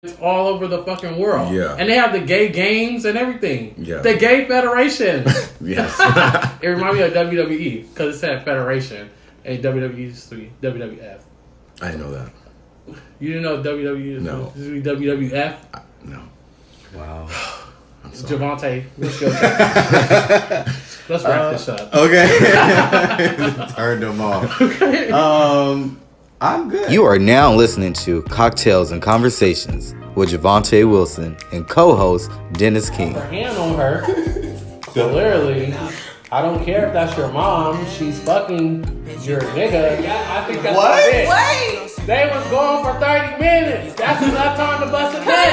It's all over the fucking world. Yeah. And they have the gay games and everything. Yeah. The Gay Federation. Yes. It reminded me of WWE because it said Federation and WWE used to be WWF. I didn't know that. You didn't know WWE No. used to be WWF? No. Wow. I'm sorry. Javante, let's go. Let's wrap this up. Okay. Turned them off. Okay. I'm good. You are now listening to Cocktails and Conversations with Javante Wilson and co-host Dennis King. Her hand on her. Clearly, I don't care if that's your mom. She's fucking your nigga. I think that's What? it. Wait! They was going for 30 minutes. That's enough time to bust a nut.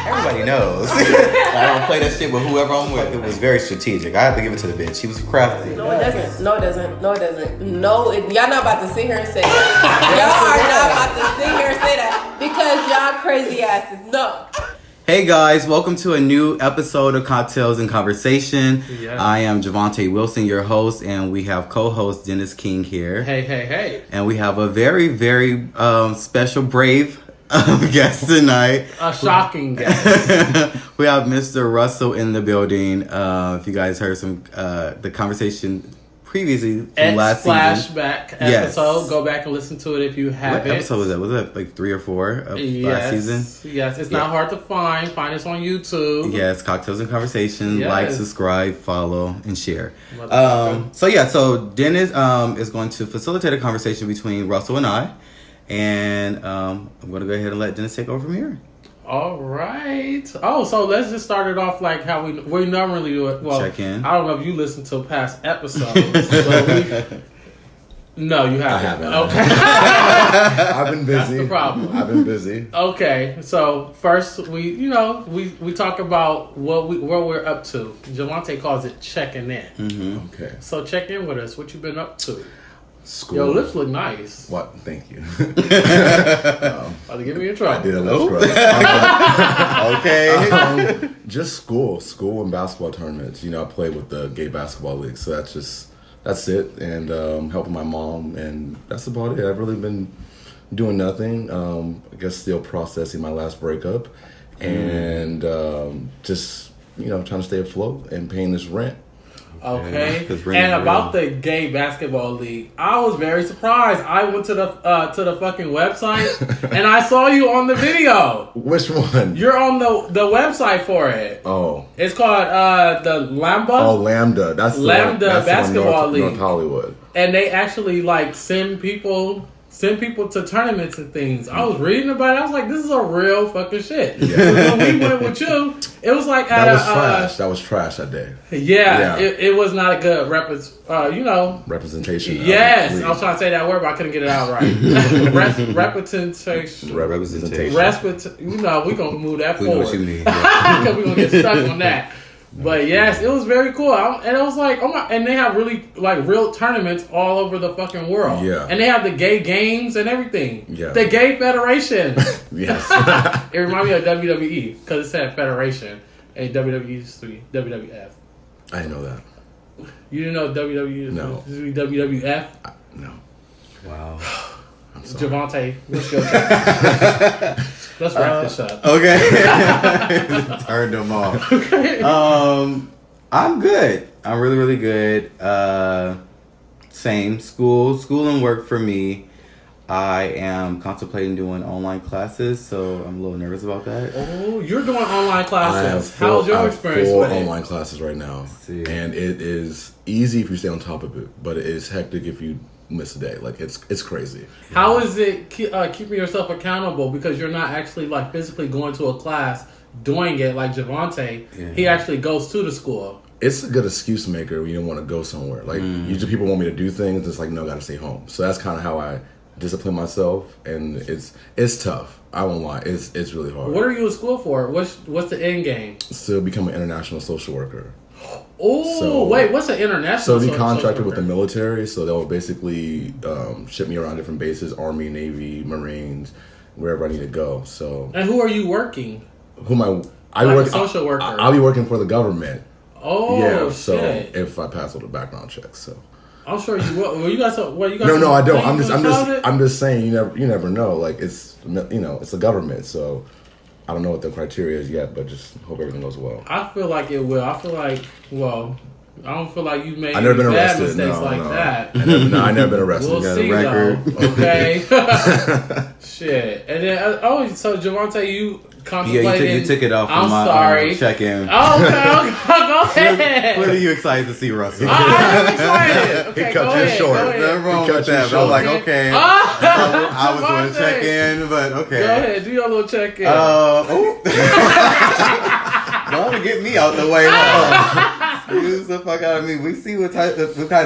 Everybody knows. I don't play that shit with whoever I'm with. It was very strategic. I have to give it to the bitch. She was crafty. No, it doesn't. No, it doesn't. No, it doesn't. No, y'all not about to sit here and say that. Y'all are not about to sit here and say that because y'all crazy asses. No. Hey guys, welcome to a new episode of Cocktails and Conversation. Yeah. I am Javante Wilson, your host, and we have co-host Dennis King here. Hey. And we have a very, very special, brave guest tonight. A shocking guess. We have Mr. Russell in the building. If you guys heard some the conversation previously from last season. Flashback Yes. episode. Go back and listen to it if you What haven't. episode was that? Was that like 3 or 4 of last season? Yes, it's Yeah. not hard to find. Find us on YouTube. Yes, Cocktails and Conversation. Yes. Like, subscribe, follow, and share. Motherfucker. So Dennis is going to facilitate a conversation between Russell and I. And I'm going to go ahead and let Dennis take over from here. All right. Oh, so let's just start it off like how we normally do it. Well, Check in. I don't know if you listened to past episodes. But no, you haven't. I haven't. Okay. I've been busy. That's the problem. I've been busy. Okay. So first, we talk about where we're up to. Javante calls it checking in. Mm-hmm. Okay. So check in with us. What you been up to? School. Your lips look nice. What? Thank you. About to get me in trouble. I did a little scrub. Okay. Just school and basketball tournaments. You know, I play with the gay basketball league, so that's it. And helping my mom, and that's about it. I've really been doing nothing. I guess still processing my last breakup, and just trying to stay afloat and paying this rent. Okay. 'Cause rent And is about real. the gay basketball league, I was very surprised. I went to the fucking website and I saw you on the video. Which one? You're on the website for it. Oh. It's called the Lambda. Oh, Lambda. That's the Lambda one, that's Basketball the one League. North Hollywood. And they actually like send people to tournaments and things. I was reading about it. I was like, this is a real fucking shit. Yeah. When we went with you, it was like at That was trash. That was trash that day. Yeah. Yeah. It was not a good Representation. Yes, of I was trying to say that word, but I couldn't get it out right. Representation. Representation. We're gonna move that We know forward what you mean. because we're gonna get stuck on that. But yes, it was very cool, and I was like, oh my! And they have really like real tournaments all over the fucking world. Yeah. And they have the gay games and everything. Yeah. The Gay Federation. Yes. It reminded me of WWE because it said Federation and WWE used to be WWF. I didn't know that. You didn't know WWE No. used to be WWF? No. Wow. I'm sorry. Javante, let's go. Let's wrap this up. Okay. Turned them off. I'm good. I'm really, really good. Same school and work for me. I am contemplating doing online classes, so I'm a little nervous about that. Oh, you're doing online I have classes. full, How's your I have experience full with it? online classes right now, See. and it is easy if you stay on top of it, but it is hectic if you miss a day. Like it's crazy. How is it keeping yourself accountable because you're not actually like physically going to a class doing it like Javante? Yeah. He actually goes to the school. It's a good excuse maker when you don't want to go somewhere. Like usually people want me to do things. It's like no, I gotta stay home. So that's kind of how I discipline myself, and it's tough. I won't lie. It's really hard. What are you in school for? What's the end game? To become an international social worker. Oh, So- wait, what's an international? So be social contracted with the worker? military, so they'll basically ship me around different bases, Army, Navy, Marines, wherever I need to go. So And who are you working? who am I Like work a social worker. I'll be working for the government. Oh, yeah, shit. so if I pass all the background checks, so I'm sure you will. Well, you got some. Well, you got no, some I don't. things in the closet? I'm just saying. You never know. Like it's the government, so I don't know what the criteria is yet, but just hope everything goes well. I feel like it will. I feel like, well, I don't feel like you've made I've never been bad arrested. mistakes No, like no. that. I've never been arrested. We'll got a see record. though. Okay. Shit. And then, so Javante, you contemplating. you took it off I'm from my sorry. check-in. Oh, okay. Go ahead. Clearly you excited to see Russell. I'm excited. Okay, He cut go you ahead. short. Go ahead. Nothing wrong He cut with you that. But I was short. like, okay. Ah! I was going to check in, but okay. Go ahead, do your little check in. Don't get me out the way. Excuse the fuck out of me. We see what kind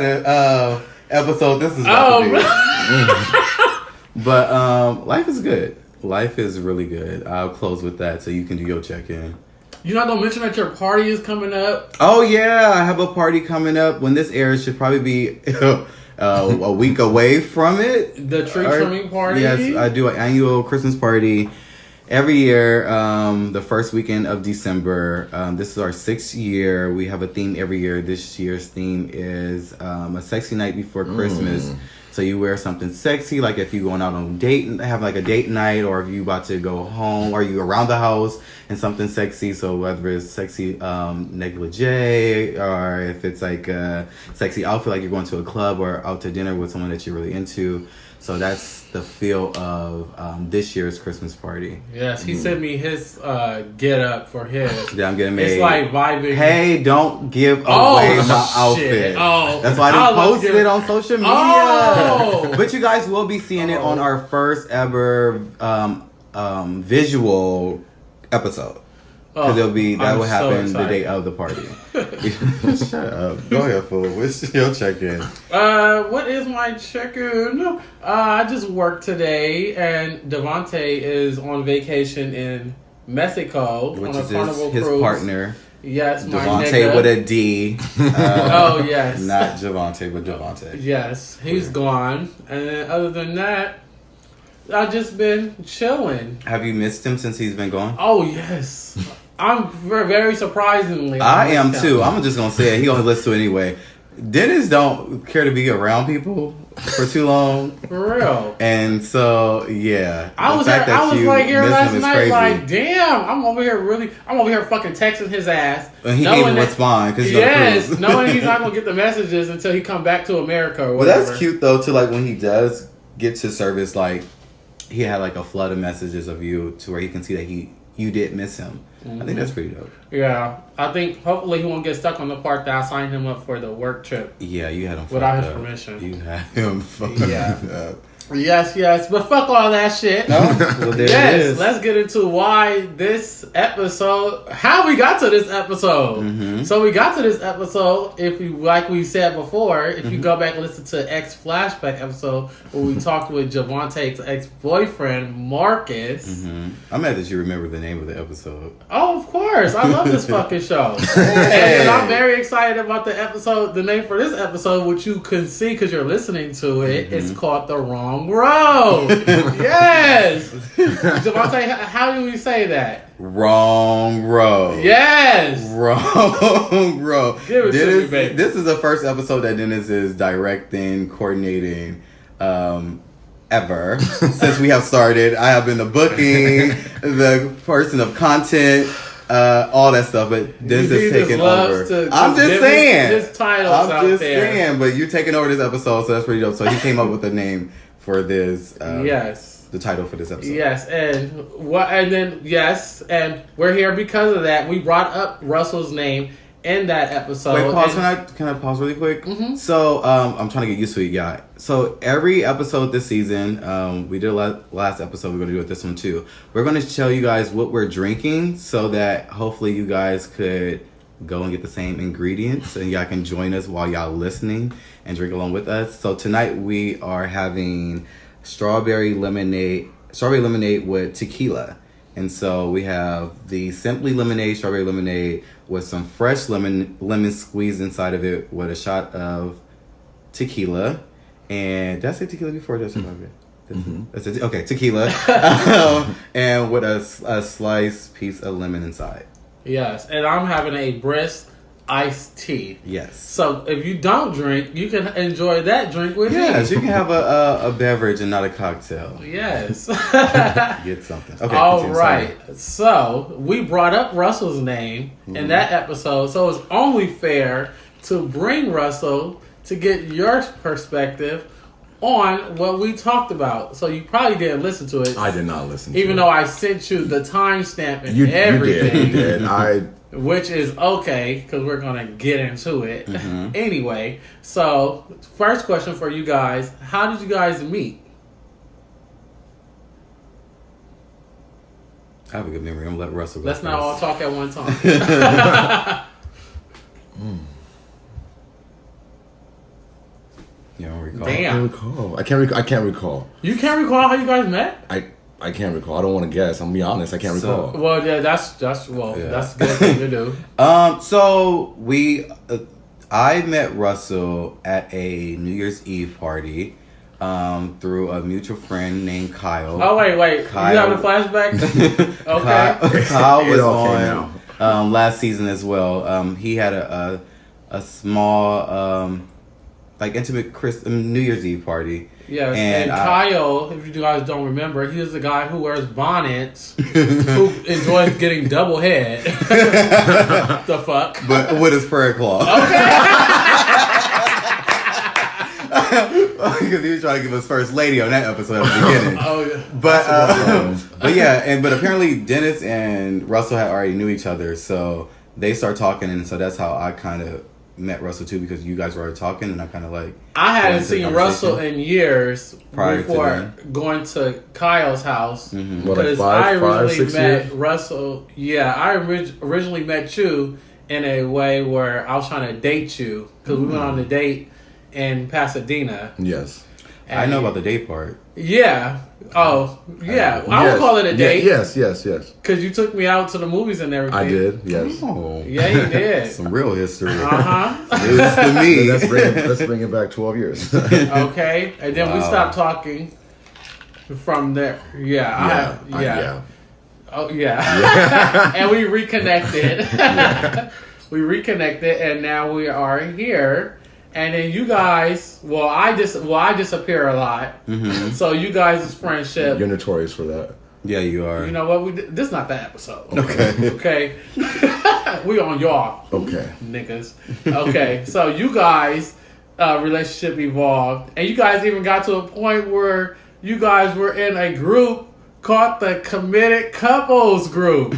of episode this is about to be. But life is good. Life is really good. I'll close with that so you can do your check-in. You're not gonna mention that your party is coming up? Oh yeah, I have a party coming up. When this airs, should probably be a week away from it. The tree trimming party? Yes, I do an annual Christmas party every year, the first weekend of December. This is our 6th year. We have a theme every year. This year's theme is a sexy night before Christmas. So you wear something sexy, like if you're going out on a date, have like a date night, or if you about to go home, or you around the house and something sexy. So whether it's sexy negligee, or if it's like a sexy outfit, like you're going to a club or out to dinner with someone that you're really into. So that's the feel of this year's Christmas party. Yes, he sent me his get up for his. Yeah, I'm getting made. It's like vibing. Hey, don't give away my shit. outfit. Oh, That's why I didn't post it on social media. Oh. But you guys will be seeing it on our first ever visual episode. Because that will happen the day of the party. Shut up. Go ahead, fool. What's your check-in? What is my check-in? I just worked today, and Devontae is on vacation in Mexico Which on a is Carnival his cruise. partner. Yes, my Devontae nigga. with a D. Oh, yes. Not Javante, but Devontae. Yes, he's gone. And then other than that, I've just been chilling. Have you missed him since he's been gone? Oh, yes. I'm very surprisingly. I am missed too. him. I'm just gonna say it. He gonna listen to it anyway. Dennis don't care to be around people for too long, For real. and so yeah. I The was fact here, I that was you like here miss last him is night, crazy. like, damn, I'm over here fucking texting his ass. And he knowing can't even that- respond because Yes, knowing he's not gonna get the messages until he come back to America or Well, whatever. that's cute though. To like when he does get to service, like he had like a flood of messages of you to where he can see that you did miss him. I think that's pretty dope. Yeah, I think hopefully he won't get stuck on the part that I signed him up for the work trip. Yeah, you had him Without fucked his up. permission. You had him fucked Yeah. up. Yes, but fuck all that shit. Well, there it Yes, is. let's get into how we got to this episode. Mm-hmm. So we got to this episode, like we said before, if Mm-hmm. you go back and listen to X Flashback episode where we talked with Javante's ex-boyfriend, Marcus. Mm-hmm. I'm mad that you remember the name of the episode. Oh, of course. I love this fucking show. And I'm very excited about the name for this episode, which you can see because you're listening to it. Mm-hmm. It's called The Wrong Road. Yes. Javante, how do we say that? Wrong road. Yes. Wrong road. Give it to me, baby. This is the first episode that Dennis is directing, coordinating, ever since we have started. I have been the booking, the person of content, all that stuff. But Dennis He is just taking loves over. to I'm just give saying. his titles I'm out just there. saying. But you're taking over this episode, so that's pretty dope. So he came up with a name for this. Yes. The title for this episode. Yes, and we're here because of that. We brought up Russell's name in that episode. Wait, pause. and- Can I pause really quick? Mm-hmm. So, I'm trying to get used to it, yeah. So every episode this season, we did last episode. We're going to do it this one too. We're going to tell you guys what we're drinking, so that hopefully you guys could go and get the same ingredients, and y'all can join us while y'all listening and drink along with us. So tonight we are having strawberry lemonade with tequila. And so we have the Simply Lemonade, strawberry lemonade with some fresh lemon squeezed inside of it with a shot of tequila. And did I say tequila before? Did I say Mm-hmm. okay, tequila. And with a sliced piece of lemon inside. Yes, and I'm having a brisk iced tea. Yes. So if you don't drink, you can enjoy that drink with Yes, me. you can have a beverage and not a cocktail. Yes. Get something. Okay. All continue, right. So we brought up Russell's name in that episode. So it's only fair to bring Russell to get your perspective on what we talked about. So you probably didn't listen to it. I did not listen to Even it. though I sent you the timestamp and You everything. did. Which is okay, because we're going to get into it. Mm-hmm. Anyway, so first question for you guys. How did you guys meet? I have a good memory. I'm going to let Russell go Let's not all first. talk at one time. You don't recall? I Damn. can't recall. I can't recall. You can't recall how you guys met? I can't recall. I don't want to guess. I'm gonna be honest. I can't So- recall. Well, yeah, that's Yeah. a good thing to do. So I met Russell at a New Year's Eve party, through a mutual friend named Kyle. Oh wait, Kyle. you having a flashback? Okay. Kyle was It all came on last season as well. He had a small like intimate New Year's Eve party. Yes, and Kyle, if you guys don't remember, he is the guy who wears bonnets, who enjoys getting double head. The fuck? But with his prayer cloth. Because he was trying to give us first lady on that episode at the beginning. Oh, yeah. But yeah, but apparently Dennis and Russell had already knew each other, so they start talking, and so that's how I kind of met Russell too, because you guys were already talking, and I kind of like. I hadn't into the seen Russell in years Prior to before then. going to Kyle's house. Mm-hmm. What, like Because five, I originally 6 met years? Russell. Yeah, I originally met you in a way where I was trying to date you, because we went on a date in Pasadena. Yes. I know about the date part. Yeah. Oh, yeah. I would Yes. call it a date. Yes. Because you took me out to the movies and everything. I did. Yes. Oh, Yeah, you did. some real history. Uh-huh. News to me. Let's bring it back 12 years. Okay. And then we Wow. stopped talking from there. Yeah. Yeah. Oh, yeah. And we reconnected. We reconnected, and now we are here. And then you guys, I disappear a lot. Mm-hmm. So you guys' friendship, You're notorious for that. Yeah, you are. you know what? This is not that episode. Okay. Okay. We on y'all. Okay. Niggas. Okay, so you guys relationship evolved, and you guys even got to a point where you guys were in a group called the Committed Couples Group.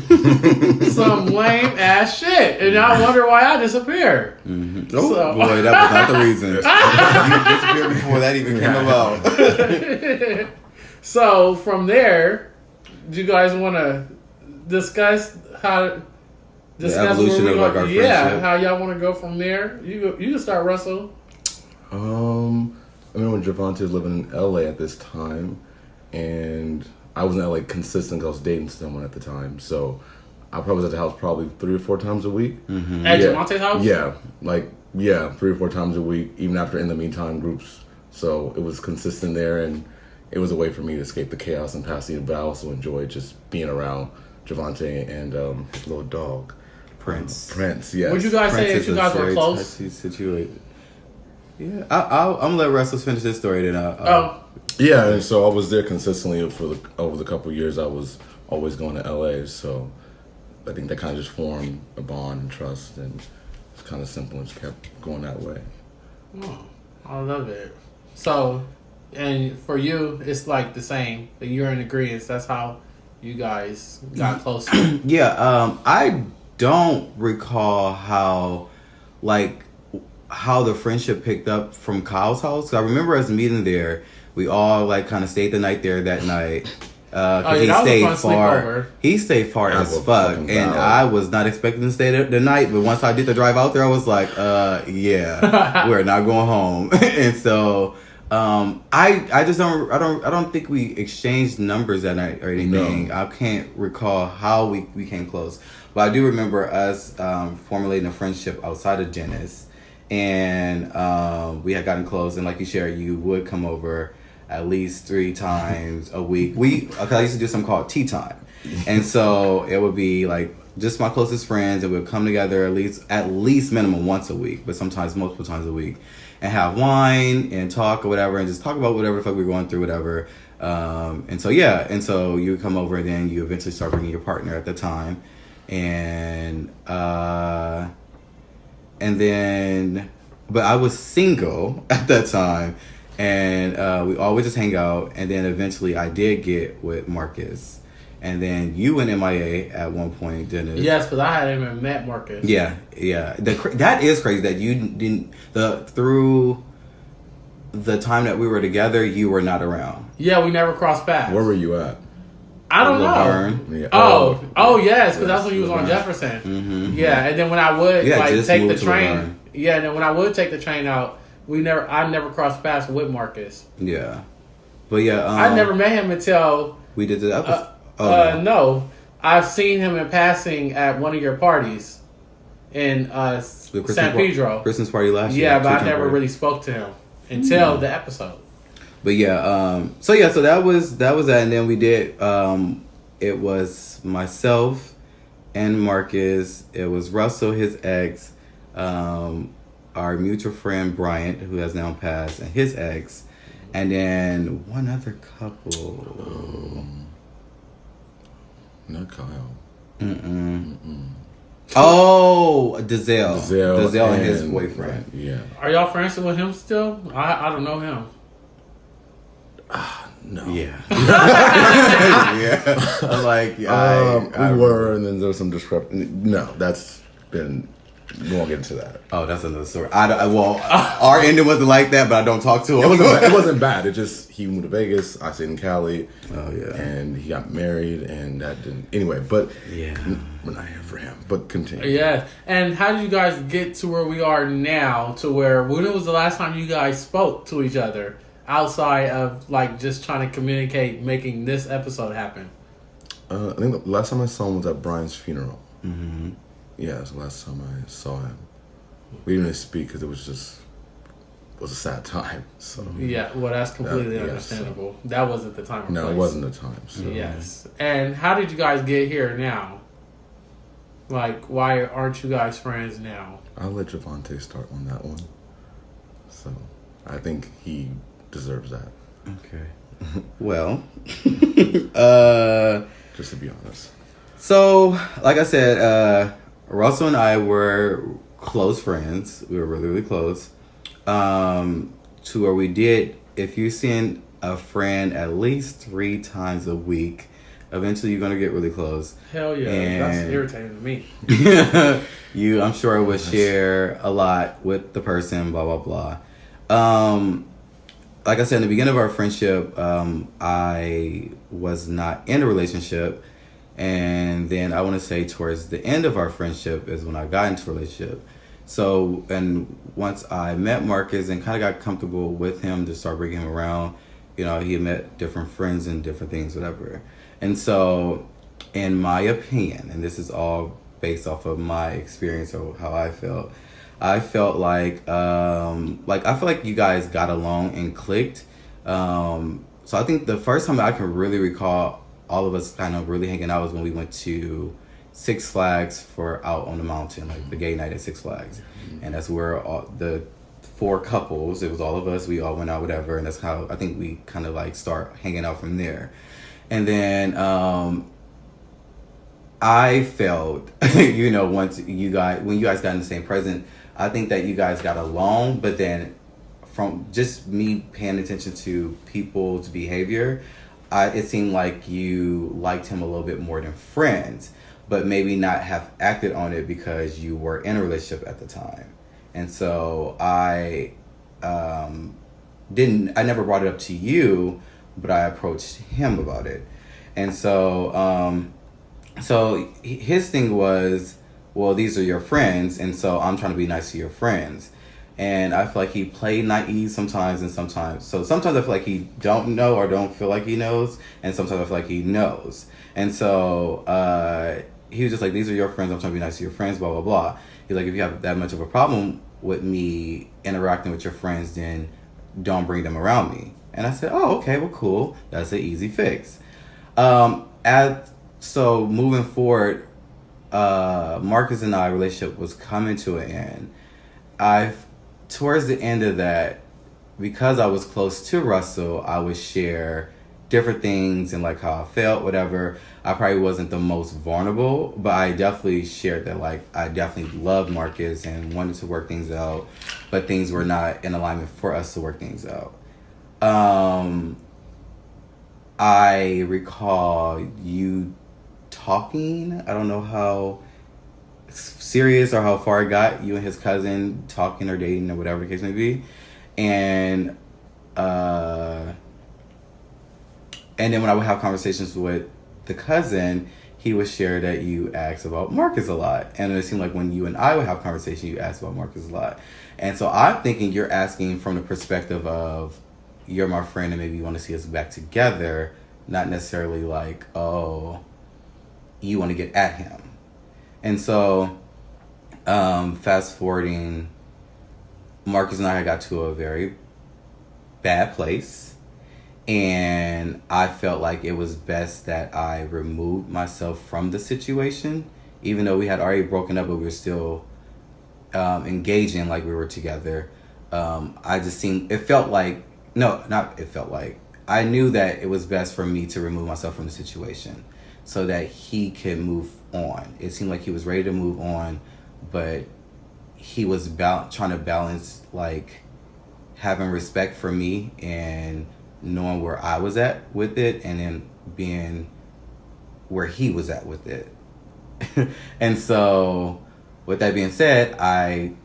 Some lame ass shit, and I wonder why I disappeared. Mm-hmm. Oh So- boy, that was not the reason. You disappeared before that even came about. So from there, do you guys want to discuss how? evolution where we of, like, go- our yeah, friendship. how y'all want to go from there? You can start, Russell. I remember when Javante was living in LA at this time, and I was in LA consistent because I was dating someone at the time. So I probably was at the house probably 3 or 4 times a week. Mm-hmm. At Yeah. Jamonte's house? Yeah, 3 or 4 times a week, even after In the Meantime groups. So it was consistent there, and it was a way for me to escape the chaos in Pasadena, but I also enjoyed just being around Javante and his little dog. Prince. Prince, yes. Would you guys say Prince that you is a guys were very close? touchy situation. Yeah, I'm gonna let Russell finish his story. Then Oh, Yeah, and so I was there consistently over the couple of years. I was always going to LA, so I think that kind of just formed a bond and trust, and it's kind of simple and just kept going that way. oh, I love it. So, and for you, it's like the same. That you're in agreement. That's how you guys got close. yeah, I don't recall how the friendship picked up from Kyle's house. I remember us meeting there. We all like kind of stayed the night there that night. Oh, Cause yeah, he that was a stayed fun far. sleepover. He stayed far That as was fuck, fucking and valid. I was not expecting to stay there the night. But once I did the drive out there, I was like, yeah, we're not going home. And so, I just don't think we exchanged numbers that night or anything. No. I can't recall how we came close, but I do remember us formulating a friendship outside of Dennis, and we had gotten close. And like you shared, you would come over at least 3 times a week. I used to do something called tea time, and so it would be like just my closest friends, and we'll come together at least minimum once a week, but sometimes multiple times a week, and have wine and talk or whatever, and just talk about whatever the fuck we're going through, whatever. And so you come over, and then you eventually start bringing your partner at the time, and then, but I was single at that time, and we always just hang out, and then eventually I did get with Marcus. And then you went MIA at one point, Dennis. Yes, because I hadn't even met Marcus. Yeah. That is crazy that you didn't through the time that we were together, you were not around. Yeah, we never crossed paths. Where were you at? I don't know. Laverne? Yeah. Oh, yes, because that's when you was on Laverne. Jefferson. Mm-hmm. Yeah, and then when I would take the train, Laverne. and then when I would take the train out, I never crossed paths with Marcus. Yeah, but yeah, I never met him until we did the episode. no, I've seen him in passing at one of your parties in San Pedro. Christmas party last year. Yeah, but I never really spoke to him until the episode. But yeah, so that was that, and then we did. It was myself and Marcus. It was Russell, his ex, our mutual friend Bryant, who has now passed, and his ex, and then one other couple. Not Kyle. Oh, Dazelle and his boyfriend. Yeah. Are y'all friends with him still? I don't know him. No. Yeah. Yeah. I'm like, we were, and then there was some discrepancy. No, that's been. We won't get into that. Oh, that's another story. Our ending wasn't like that, but I don't talk to him. It wasn't bad. It just he moved to Vegas. I stayed in Cali. Oh yeah. And he got married, and that didn't. Anyway, but yeah, we're not here for him. But continue. Yeah. And how did you guys get to where we are now? To where when was the last time you guys spoke to each other outside of like just trying to communicate, making this episode happen? I think the last time I saw him was at Brian's funeral. Mm-hmm. Yeah, it was the last time I saw him. We didn't really speak because it was a sad time. So Yeah, well, that's completely yes. understandable. That wasn't the time or no, place. it wasn't the time. So. Yes. And how did you guys get here now? Like, why aren't you guys friends now? I'll let Javante start on that one. So I think he deserves that. Okay. Well, just to be honest. So, like I said, Russell and I were close friends. We were really, really close. To where we did, if you're seeing a friend at least 3 times a week, eventually you're going to get really close. Hell yeah. And that's irritating to me. you, I'm sure, would share a lot with the person, blah, blah, blah. Like I said, in the beginning of our friendship, I was not in a relationship. And then I want to say towards the end of our friendship is when I got into a relationship. So, and once I met Marcus and kind of got comfortable with him to start bringing him around, he had met different friends and different things, whatever. And so, in my opinion, and this is all based off of my experience or how I felt like I feel like you guys got along and clicked. So I think the first time I can really recall all of us kind of really hanging out was when we went to Six Flags for Out on the Mountain, like the gay night at Six Flags. And that's where all the 4 couples, it was all of us, we all went out, whatever. And that's how I think we kind of like start hanging out from there. And then I felt, once when you guys got in the same present, I think that you guys got along, but then from just me paying attention to people's behavior, it seemed like you liked him a little bit more than friends, but maybe not have acted on it because you were in a relationship at the time. And so I never brought it up to you, but I approached him about it. And so, so his thing was, well, these are your friends, and so I'm trying to be nice to your friends. And I feel like he played naive sometimes and sometimes. So sometimes I feel like he don't know or don't feel like he knows. And sometimes I feel like he knows. And so he was just like, these are your friends. I'm trying to be nice to your friends, blah, blah, blah. He's like, if you have that much of a problem with me interacting with your friends, then don't bring them around me. And I said, oh, okay, well, cool. That's an easy fix. So moving forward, Marcus and I relationship was coming to an end, towards the end of that, because I was close to Russell, I would share different things and like how I felt, whatever. I probably wasn't the most vulnerable, but I definitely shared that like I definitely loved Marcus and wanted to work things out, but things were not in alignment for us to work things out. I recall you talking, I don't know how serious or how far it got, you and his cousin talking or dating or whatever the case may be. And then when I would have conversations with the cousin, he would share that you asked about Marcus a lot. And it seemed like when you and I would have conversations, you asked about Marcus a lot. And so I'm thinking you're asking from the perspective of, you're my friend and maybe you want to see us back together, not necessarily like, oh, you want to get at him. And so fast forwarding, Marcus and I got to a very bad place, and I felt like it was best that I removed myself from the situation, even though we had already broken up, but we were still engaging like we were together. I knew that it was best for me to remove myself from the situation so that he could move on. It seemed like he was ready to move on, but he was trying to balance like having respect for me and knowing where I was at with it, and then being where he was at with it. And so with that being said, I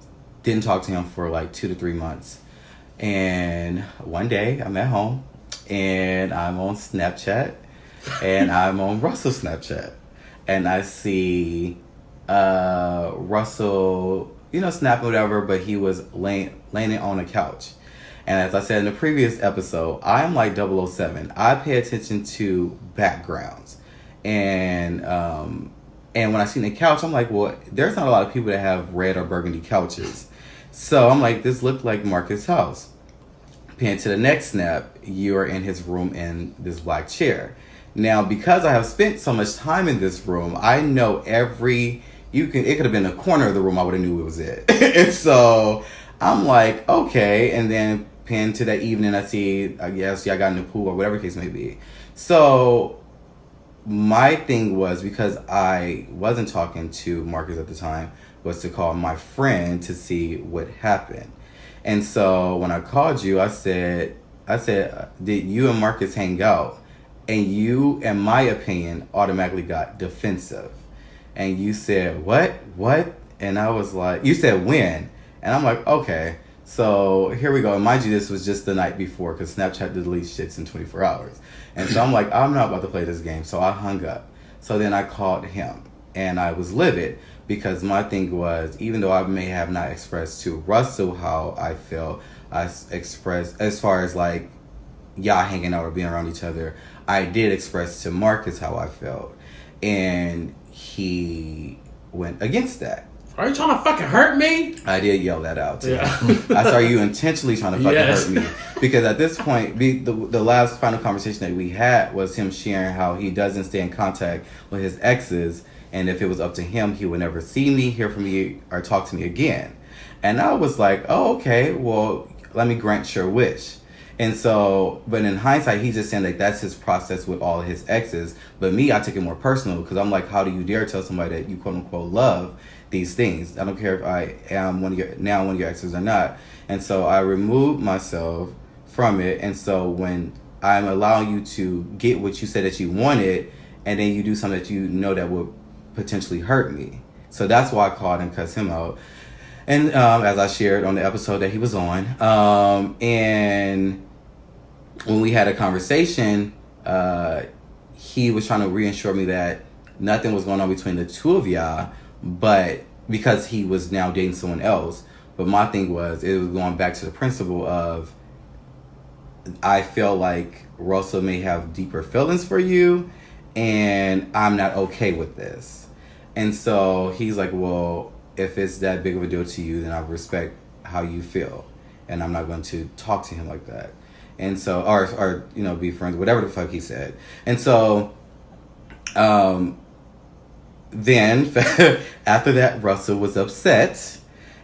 didn't talk to him for like 2 to 3 months. And one day I'm at home and I'm on Snapchat and I'm on Russell's Snapchat, and I see Russell, snapping whatever, but he was laying on a couch. And as I said in the previous episode, I'm like 007. I pay attention to backgrounds. And when I seen the couch, I'm like, well, there's not a lot of people that have red or burgundy couches. So I'm like, this looked like Marcus' house. Pan to the next snap, you're in his room in this black chair. Now, because I have spent so much time in this room, I know it could have been a corner of the room, I would have knew it was it. And so I'm like, okay. And then pan to that evening, I see, I guess, y'all got in the pool or whatever the case may be. So my thing was, because I wasn't talking to Marcus at the time, was to call my friend to see what happened. And so when I called you, I said, did you and Marcus hang out? And you, in my opinion, automatically got defensive. And you said, what? And I was like, you said when? And I'm like, okay. So here we go. And mind you, this was just the night before, because Snapchat deletes shits in 24 hours. And so I'm like, I'm not about to play this game. So I hung up. So then I called him, and I was livid, because my thing was, even though I may have not expressed to Russell how I felt, I expressed, as far as like y'all hanging out or being around each other, I did express to Marcus how I felt. And he went against that. Are you trying to fucking hurt me? I did yell that out too. Yeah. I saw you intentionally trying to fucking Yes. hurt me. Because at this point, the last final conversation that we had was him sharing how he doesn't stay in contact with his exes. And if it was up to him, he would never see me, hear from me, or talk to me again. And I was like, oh, okay, well, let me grant your wish. And so, but in hindsight, he's just saying like that's his process with all of his exes. But me, I took it more personal, because I'm like, how do you dare tell somebody that you quote unquote love these things? I don't care if I am one of your exes or not. And so I removed myself from it. And so when I'm allowing you to get what you said that you wanted, and then you do something that you know that would potentially hurt me. So that's why I called and cussed him out. And as I shared on the episode that he was on, and when we had a conversation, he was trying to reassure me that nothing was going on between the two of y'all, but because he was now dating someone else. But my thing was, it was going back to the principle of, I feel like Russell may have deeper feelings for you, and I'm not okay with this. And so he's like, well, if it's that big of a deal to you, then I respect how you feel, and I'm not going to talk to him like that. And so, or be friends, whatever the fuck he said. And so, then after that, Russell was upset,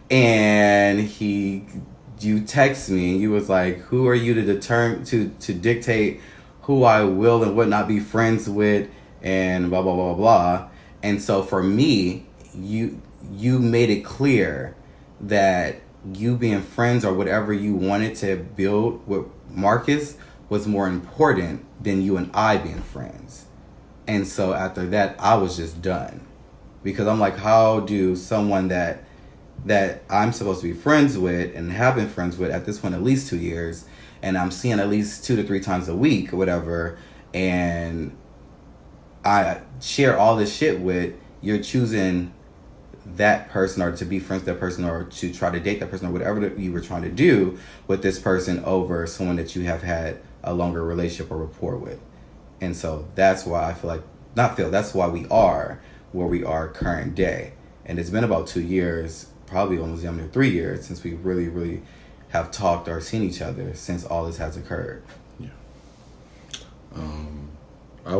and you text me. You was like, "Who are you to dictate who I will and would not be friends with?" And blah blah blah blah. And so for me, you made it clear that you being friends or whatever you wanted to build with Marcus was more important than you and I being friends. And so after that, I was just done, because I'm like, how do someone that I'm supposed to be friends with and have been friends with at this point at least 2 years, and I'm seeing at least 2 to 3 times a week or whatever, and I share all this shit with, you're choosing that person or to be friends with that person or to try to date that person or whatever that you were trying to do with this person over someone that you have had a longer relationship or rapport with. And so that's why that's why we are where we are current day. And it's been about 2 years, probably almost 3 years, since we really, really have talked or seen each other since all this has occurred. I won't